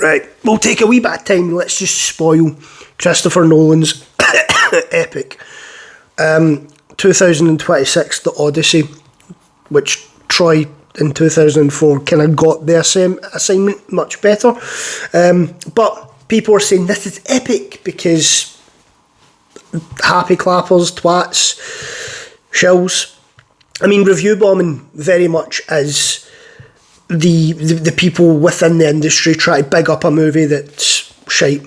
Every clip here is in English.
Right, we'll take a wee bit of time. Let's just spoil Christopher Nolan's epic 2026, The Odyssey, which Troy in 2004 kind of got the assignment much better. But people are saying this is epic because happy clappers, twats, shills. I mean, review bombing very much is the people within the industry try to big up a movie that's shite.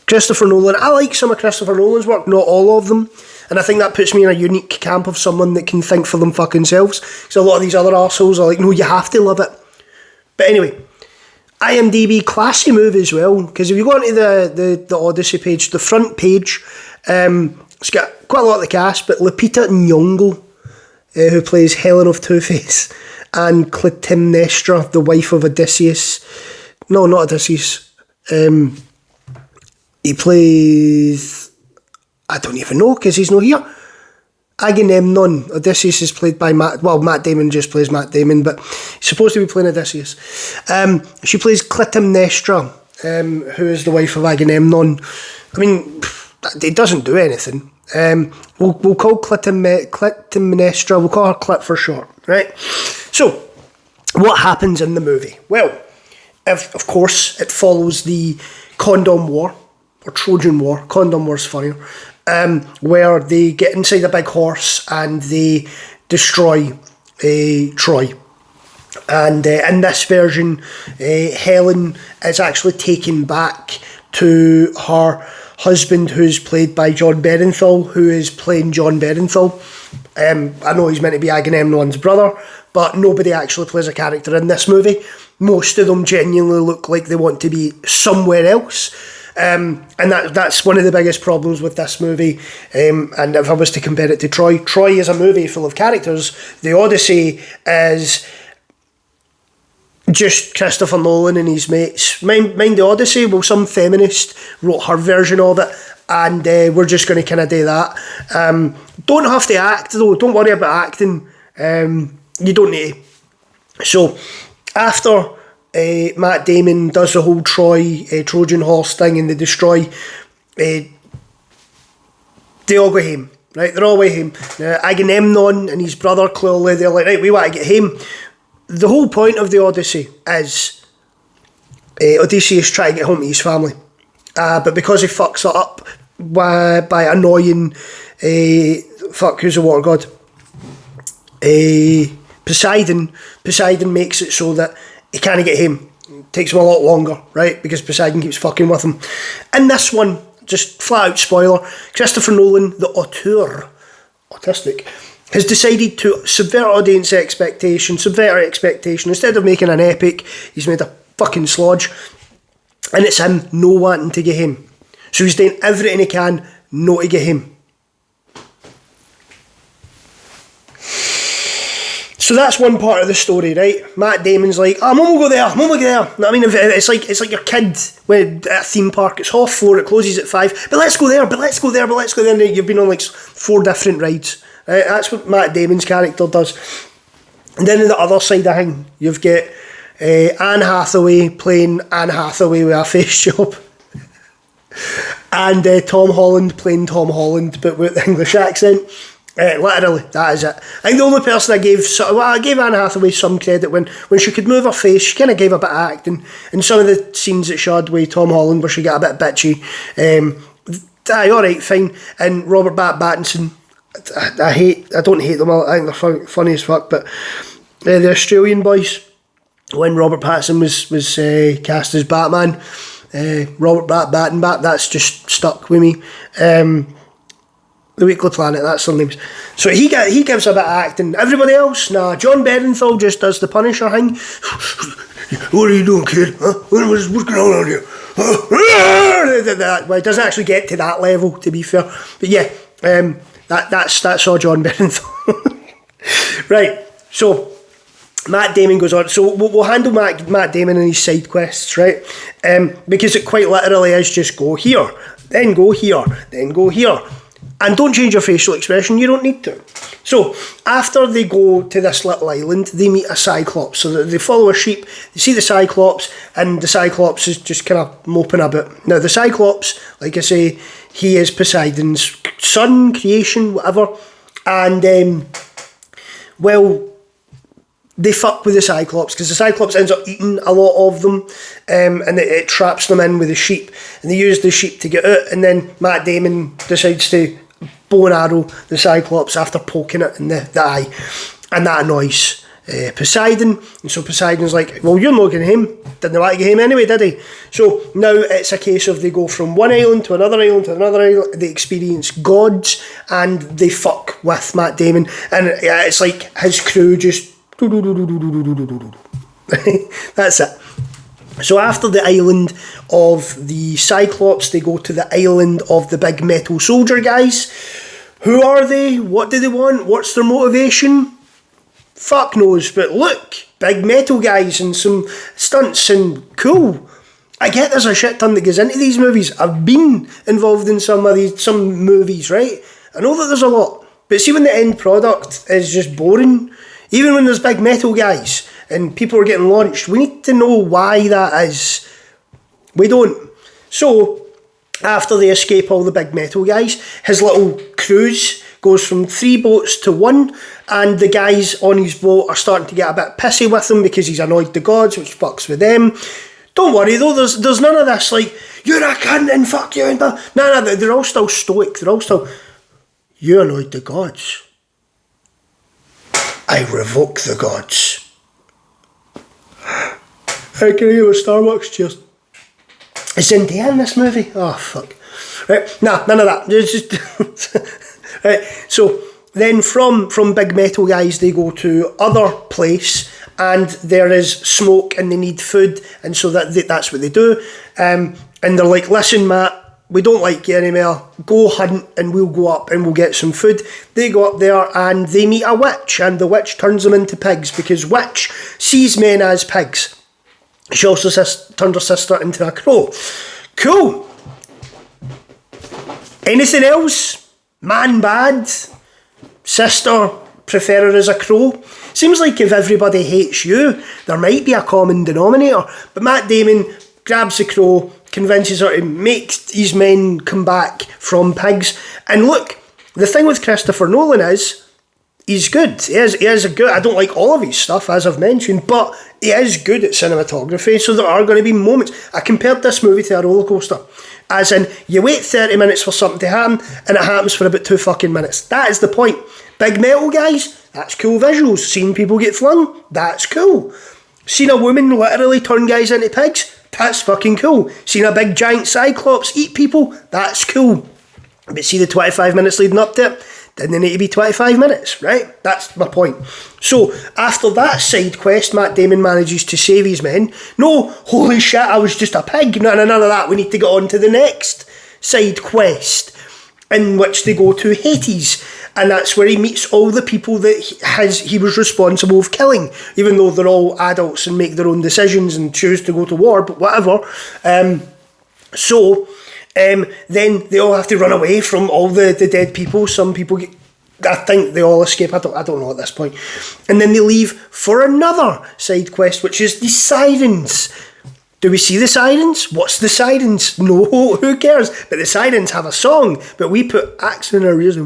Christopher Nolan, I like some of Christopher Nolan's work, not all of them, and I think that puts me in a unique camp of someone that can think for them fucking selves, because a lot of these other arseholes are like, no, you have to love it. But anyway, IMDb, classy movie as well, because if you go onto the Odyssey page, the front page, it's got quite a lot of the cast, but Lupita Nyong'o, who plays Helen of Two-Face, and Clytemnestra, the wife of Odysseus. No, not Odysseus. He plays... I don't even know, because he's not here. Agamemnon. Odysseus is played by Matt Damon just plays Matt Damon, but he's supposed to be playing Odysseus. She plays Clytemnestra, who is the wife of Agamemnon. I mean, it doesn't do anything. We'll call Clytemnestra, we'll call her Clit for short, right? So, what happens in the movie? Well, of course, it follows the Condom War, or Trojan War. Condom War's funnier. Where they get inside a big horse and they destroy Troy. And in this version, Helen is actually taken back to her husband, who's played by John Bernthal, who is playing John Bernthal. I know he's meant to be Agamemnon's brother, but nobody actually plays a character in this movie. Most of them genuinely look like they want to be somewhere else. And that's one of the biggest problems with this movie. And if I was to compare it to Troy is a movie full of characters. The Odyssey is just Christopher Nolan and his mates. Mind the Odyssey, well, some feminist wrote her version of it, and we're just going to kind of do that. Don't have to act, though. Don't worry about acting. You don't need to. So, after Matt Damon does the whole Trojan horse thing and they destroy, they all go home, right? They're all way home. Now, Agamemnon and his brother, clearly, they're like, right, we want to get home. The whole point of the Odyssey is Odysseus trying to get home to his family. But because he fucks it up by annoying, who's the water god? Poseidon makes it so that he can't get home. It takes him a lot longer, right? Because Poseidon keeps fucking with him. In this one, just flat out spoiler, Christopher Nolan, the auteur, autistic, has decided to subvert audience expectation. Instead of making an epic, he's made a fucking slodge. And it's him no wanting to get him. So he's doing everything he can not to get him. So that's one part of the story, right? Matt Damon's like, Mum will go there. You know what I mean? It's like your kid at a theme park. It's 4:30, it closes at 5. But let's go there. And you've been on like 4 different rides. Right? That's what Matt Damon's character does. And then on the other side of thing, you've got Anne Hathaway playing Anne Hathaway with a face job. And Tom Holland playing Tom Holland, but with the English accent. Literally, that is it. I think the only person I gave Anne Hathaway some credit when she could move her face. She kind of gave a bit of acting. And some of the scenes that she had with Tom Holland where she got a bit bitchy. Alright, fine. And Robert Pattinson, I don't hate them. I think they're funny as fuck. But the Australian boys, when Robert Pattinson was cast as Batman, Robert Battenback, that's just stuck with me. The Weekly Planet, that's their names. So he gives a bit of acting. Everybody else, nah. John Bernthal just does the Punisher thing. What are you doing, kid? Huh? What's going on here? Well, it doesn't actually get to that level, to be fair. But yeah, that's all John Bernthal. Right, so Matt Damon goes on. So we'll handle Matt Damon and his side quests, right? Because it quite literally is just go here, then go here, then go here. And don't change your facial expression, you don't need to. So, after they go to this little island, they meet a Cyclops. So they follow a sheep, they see the Cyclops, and the Cyclops is just kind of moping a bit. Now, the Cyclops, like I say, he is Poseidon's son, creation, whatever. And, well, they fuck with the Cyclops, because the Cyclops ends up eating a lot of them, and it traps them in with the sheep. And they use the sheep to get out, and then Matt Damon decides to bow and arrow the Cyclops after poking it in the eye, and that annoys Poseidon. And so Poseidon's like, well, you're not getting him. Didn't want to get him anyway, did he? So now it's a case of they go from one island to another island to another island. They experience gods, and they fuck with Matt Damon, and it's like his crew just that's it. So after the island of the Cyclops, they go to the island of the big metal soldier guys. Who are they? What do they want? What's their motivation? Fuck knows, but look, big metal guys and some stunts and cool. I get there's a shit ton that goes into these movies. I've been involved in some movies, right? I know that there's a lot, but see when the end product is just boring, even when there's big metal guys and people are getting launched, we need to know why that is. We don't. So, after they escape all the big metal guys, his little cruise goes from 3 boats to 1, and the guys on his boat are starting to get a bit pissy with him because he's annoyed the gods, which fucks with them. Don't worry though, there's none of this like, you're a cunt and fuck you and that. No, they're all still stoic. They're all still, you annoyed the gods. I revoke the gods. Hey, can I get a Starbucks? Cheers. Is Zendaya in this movie? Oh, fuck. Right, nah, none of that. It's just right, so then from big metal guys, they go to other place, and there is smoke, and they need food, and so that's what they do. And they're like, listen, Matt, we don't like you anymore. Go hunt, and we'll go up, and we'll get some food. They go up there, and they meet a witch, and the witch turns them into pigs, because witch sees men as pigs. She also turned her sister into a crow. Cool. Anything else? Man bad? Sister, prefer her as a crow? Seems like if everybody hates you, there might be a common denominator. But Matt Damon grabs the crow, convinces her to make these men come back from pigs. And look, the thing with Christopher Nolan is, he's good. He is a good. I don't like all of his stuff, as I've mentioned, but he is good at cinematography. So there are going to be moments. I compared this movie to a roller coaster, as in you wait 30 minutes for something to happen, and it happens for about 2 fucking minutes. That is the point. Big metal guys, that's cool visuals. Seeing people get flung, that's cool. Seeing a woman literally turn guys into pigs, that's fucking cool. Seeing a big giant Cyclops eat people, that's cool. But see the 25 minutes leading up to it, didn't need to be 25 minutes, right? That's my point. So, after that side quest, Matt Damon manages to save his men. No, holy shit, I was just a pig. None of that. We need to get on to the next side quest, in which they go to Hades. And that's where he meets all the people that he was responsible for killing, even though they're all adults and make their own decisions and choose to go to war, but whatever. Then they all have to run away from all the dead people. Some people I think they all escape. I don't know at this point. And then they leave for another side quest, which is the Sirens. Do we see the Sirens? What's the Sirens? No, who cares? But the Sirens have a song, but we put axe in our ears.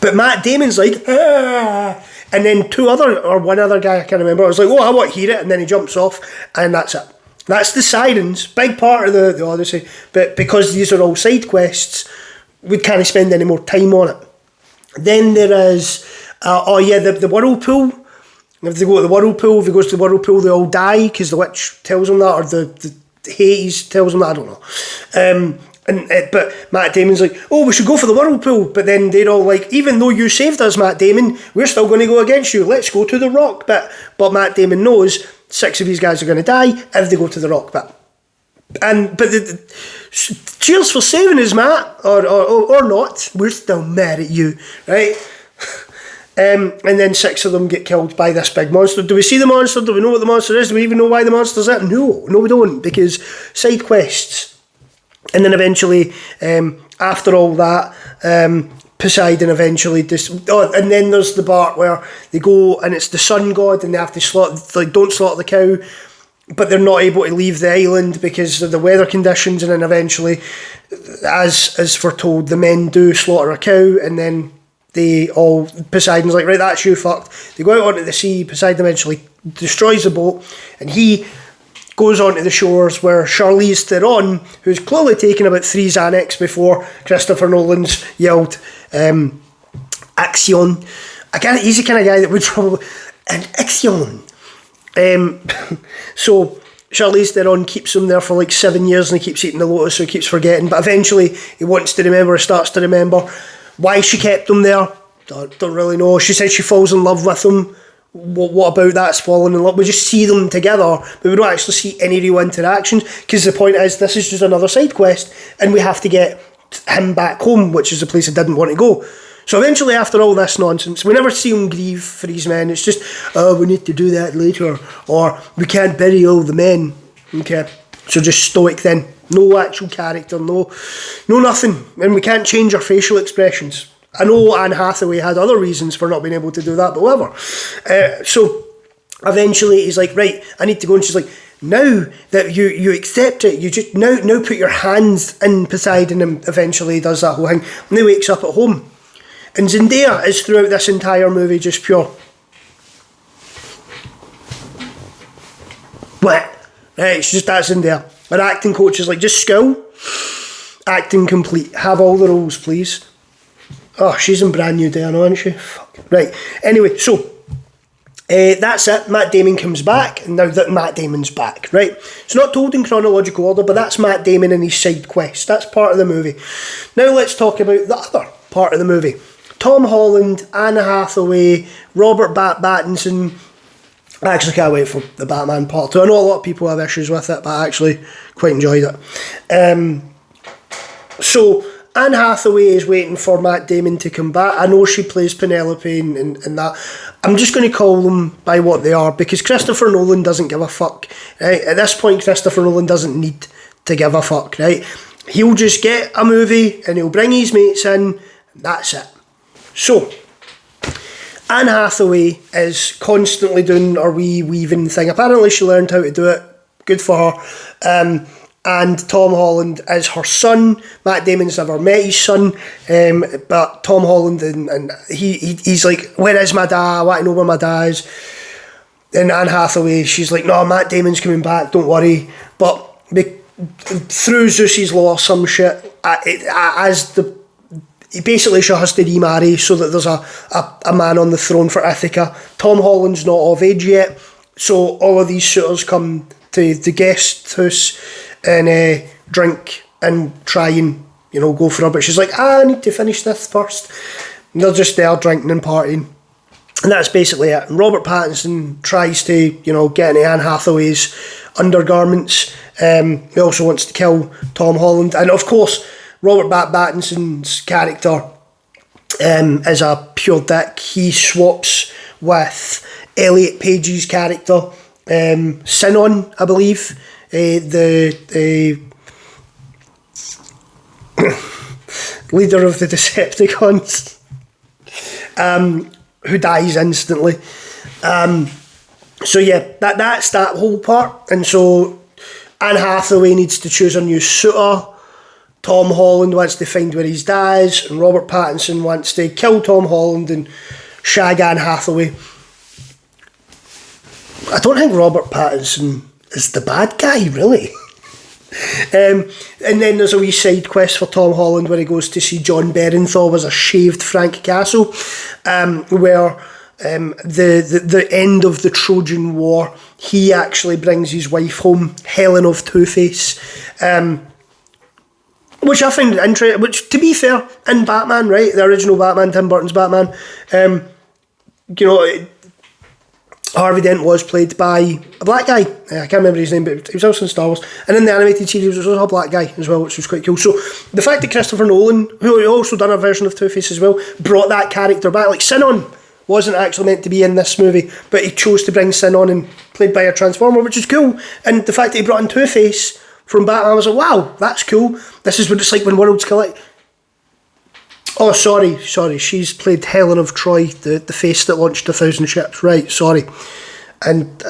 But Matt Damon's like, ah. And then one other guy, I can't remember, I was like, oh, I want to hear it. And then he jumps off, and that's it. That's the Sirens, big part of the Odyssey, but because these are all side quests, we can't spend any more time on it. Then there is, the whirlpool. If they go to the whirlpool, if he goes to the whirlpool, they all die because the witch tells them that, or the Hades tells them that, I don't know. But Matt Damon's like, oh, we should go for the whirlpool. But then they're all like, even though you saved us, Matt Damon, we're still going to go against you. Let's go to the rock bit. But Matt Damon knows 6 of these guys are going to die if they go to the rock bit. But cheers for saving us, Matt, or not. We're still mad at you, right? And then 6 of them get killed by this big monster. Do we see the monster? Do we know what the monster is? Do we even know why the monster's there? No, we don't, because side quests. And then eventually, after all that, Poseidon eventually and then there's the part where they go and it's the sun god and they have to don't slaughter the cow, but they're not able to leave the island because of the weather conditions. And then eventually, as foretold, the men do slaughter a cow, and then Poseidon's like, right, that's you fucked. They go out onto the sea. Poseidon eventually destroys the boat, and he goes onto the shores where Charlize Theron, who's clearly taken about 3 Xanax before Christopher Nolan's yelled Action. He's the kind of guy that would probably an Action. So Charlize Theron keeps him there for like 7 years, and he keeps eating the lotus, so he keeps forgetting. But eventually he starts to remember why she kept him there. Don't really know. She said she falls in love with him. What about that's falling in love? We just see them together, but we don't actually see any real interactions, because the point is this is just another side quest and we have to get him back home, which is the place I didn't want to go. So eventually, after all this nonsense, we never see him grieve for his men. It's just, we need to do that later, or we can't bury all the men. Okay, so just stoic then. No actual character, no nothing. And we can't change our facial expressions. I know Anne Hathaway had other reasons for not being able to do that, but whatever. So eventually he's like, right, I need to go. And she's like, now that you accept it, you just now put your hands in Poseidon. And eventually he does that whole thing. And he wakes up at home. And Zendaya is throughout this entire movie just pure. What? Right, it's just that Zendaya. Our acting coach is like, just skill, acting complete. Have all the roles, please. Oh, she's in Brand New Day, I know, isn't she? Fuck. Right. Anyway, so that's it. Matt Damon comes back, and now that Matt Damon's back, right? It's not told in chronological order, but that's Matt Damon and his side quest. That's part of the movie. Now let's talk about the other part of the movie. Tom Holland, Anne Hathaway, Robert Pattinson. I actually can't wait for the Batman Part 2. I know a lot of people have issues with it, but I actually quite enjoyed it. So Anne Hathaway is waiting for Matt Damon to come back. I know she plays Penelope and that. I'm just going to call them by what they are, because Christopher Nolan doesn't give a fuck. Right? At this point, Christopher Nolan doesn't need to give a fuck. Right? He'll just get a movie and he'll bring his mates in. That's it. So Anne Hathaway is constantly doing her wee weaving thing. Apparently she learned how to do it. Good for her. And Tom Holland is her son. Matt Damon's never met his son. But Tom Holland, and he's like, where is my dad? I want to know where my dad is. And Anne Hathaway, she's like, no, Matt Damon's coming back, don't worry. But through Zeus's law or some shit, basically she has to remarry so that there's a man on the throne for Ithaca. Tom Holland's not of age yet, so all of these suitors come to the guest house and drink and try and go for her, but she's like, I need to finish this first. And they're just there drinking and partying, and that's basically it. And Robert Pattinson tries to get into Anne Hathaway's undergarments. He also wants to kill Tom Holland, and of course Robert Pattinson's character is a pure dick. He swaps with Elliot Page's character, Sinon, I believe, the leader of the Decepticons, who dies instantly. So yeah, that's that whole part. And so Anne Hathaway needs to choose a new suitor. Tom Holland wants to find where his dad is, and Robert Pattinson wants to kill Tom Holland and shag Anne Hathaway. I don't think Robert Pattinson is the bad guy, really. And then there's a wee side quest for Tom Holland where he goes to see John Bernthal as a shaved Frank Castle, where the end of the Trojan War, he actually brings his wife home, Helen of Two-Face, which I find interesting. Which, to be fair, in Batman, right, the original Batman, Tim Burton's Batman, Harvey Dent was played by a black guy. I can't remember his name, but he was also in Star Wars. And in the animated series, was also a black guy as well, which was quite cool. So the fact that Christopher Nolan, who also done a version of Two-Face as well, brought that character back. Like, Sinon wasn't actually meant to be in this movie, but he chose to bring Sinon and played by a Transformer, which is cool. And the fact that he brought in Two-Face from Batman. I was like, wow, that's cool. This is what it's like when worlds collide. Oh, sorry. She's played Helen of Troy, the face that launched 1,000 ships. Right, sorry. And,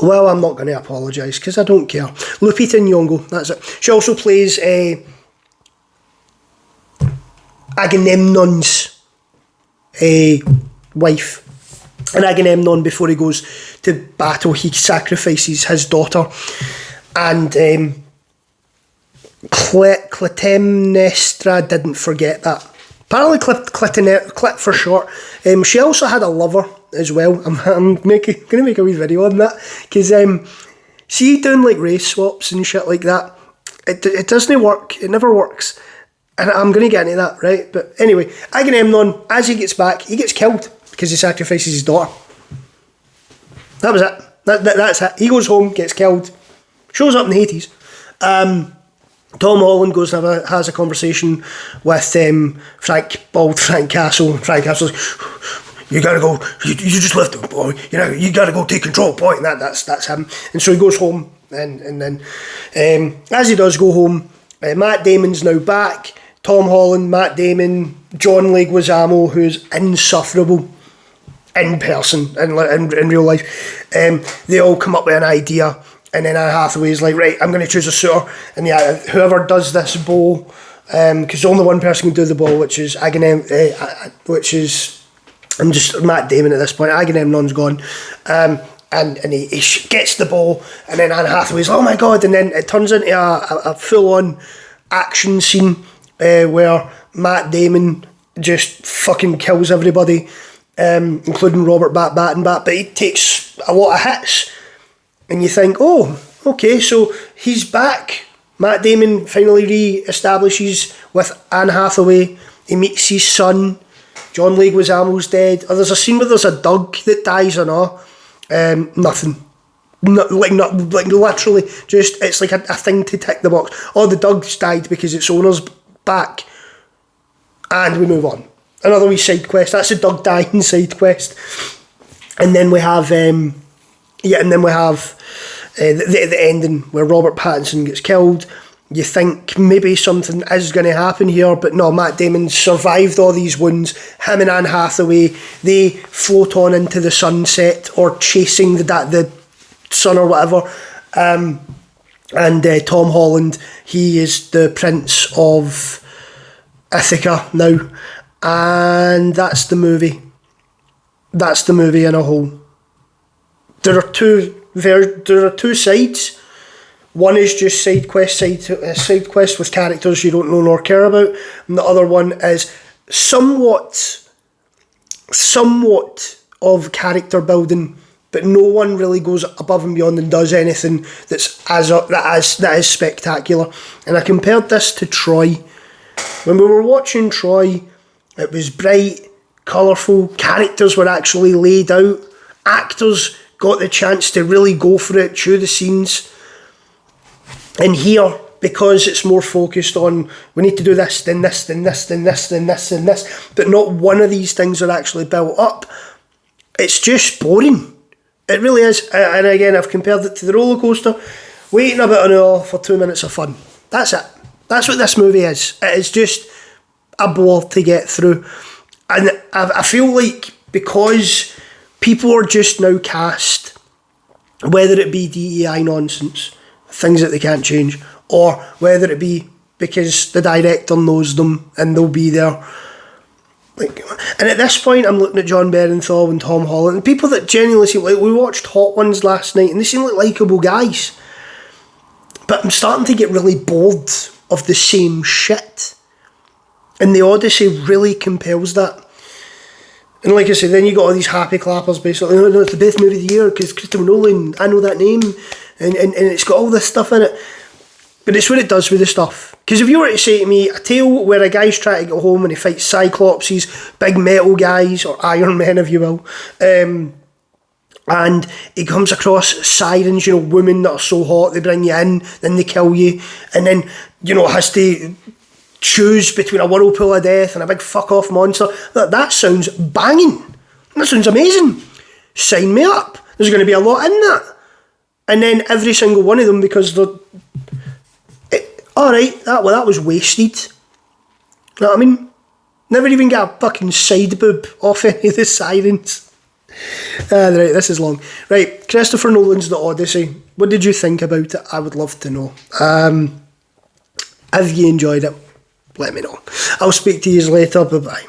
well, I'm not going to apologise, because I don't care. Lupita Nyong'o, that's it. She also plays Agamemnon's wife. And Agamemnon, before he goes to battle, he sacrifices his daughter. And Clytemnestra didn't forget that. Apparently Clit for short. She also had a lover as well. I'm going to make a wee video on that. Because see, doing like race swaps and shit like that, it doesn't work. It never works. And I'm going to get into that, right? But anyway, Agamemnon, as he gets back, he gets killed because he sacrifices his daughter. That was it. That's it. He goes home, gets killed, shows up in Hades. Tom Holland goes and has a conversation with Frank Castle. Frank Castle's like, you gotta go, you just left him, boy. You gotta go take control, boy. And that's him. And so he goes home, and then as he does go home, Matt Damon's now back. Tom Holland, Matt Damon, John Leguizamo, who's insufferable in person, in real life. They all come up with an idea. And then Anne Hathaway's like, right, I'm going to choose a suitor. And yeah, whoever does this bowl, because only one person can do the bowl, which is I'm just Matt Damon at this point. Agamemnon's gone. And he gets the bowl. And then Anne Hathaway's like, oh my God. And then it turns into a full-on action scene where Matt Damon just fucking kills everybody, including Robert Bat. But he takes a lot of hits. And you think, oh, okay, so he's back. Matt Damon finally re-establishes with Anne Hathaway. He meets his son. John Leguizamo's dead. Oh, there's a scene where there's a dog that dies or not. Nothing. Like literally, just, it's like a thing to tick the box. Oh, the dog's died because its owner's back. And we move on. Another wee side quest. That's a dog dying side quest. And then we have... the ending where Robert Pattinson gets killed. You think maybe something is going to happen here, but no, Matt Damon survived all these wounds. Him and Anne Hathaway, they float on into the sunset or chasing the sun or whatever. And Tom Holland, he is the Prince of Ithaca now. And that's the movie. That's the movie in a whole. There are two sides. One is just side quest with characters you don't know nor care about, and the other one is somewhat of character building, but no one really goes above and beyond and does anything that is spectacular. And I compared this to Troy. When we were watching Troy, it was bright, colourful. Characters were actually laid out. Actors got the chance to really go for it, chew the scenes. And here, because it's more focused on, we need to do this, then this, then this, then this, then this, and this, but not one of these things are actually built up, it's just boring. It really is. And again, I've compared it to the roller coaster. Waiting about an hour for 2 minutes of fun. That's it. That's what this movie is. It is just a bore to get through. And I feel like because people are just now cast, whether it be DEI nonsense, things that they can't change, or whether it be because the director knows them and they'll be there. And at this point, I'm looking at John Bernthal and Tom Holland, and people that genuinely seem like, we watched Hot Ones last night, and they seem like likeable guys. But I'm starting to get really bored of the same shit. And the Odyssey really compels that. And like I said, then you got all these happy clappers basically, no, it's the best movie of the year because Christopher Nolan, I know that name, and it's got all this stuff in it. But it's what it does with the stuff. Because if you were to say to me, a tale where a guy's trying to get home and he fights Cyclopses, big metal guys, or Iron Men if you will, and he comes across sirens, women that are so hot, they bring you in, then they kill you, and then, has to choose between a whirlpool of death and a big fuck off monster. That sounds banging. That sounds amazing. Sign me up. There's going to be a lot in that. And then every single one of them, because they're... Alright, that was wasted. You know what I mean? Never even get a fucking side boob off any of the sirens. Right, this is long. Right, Christopher Nolan's The Odyssey. What did you think about it? I would love to know. If you enjoyed it, let me know. I'll speak to you later. Bye-bye.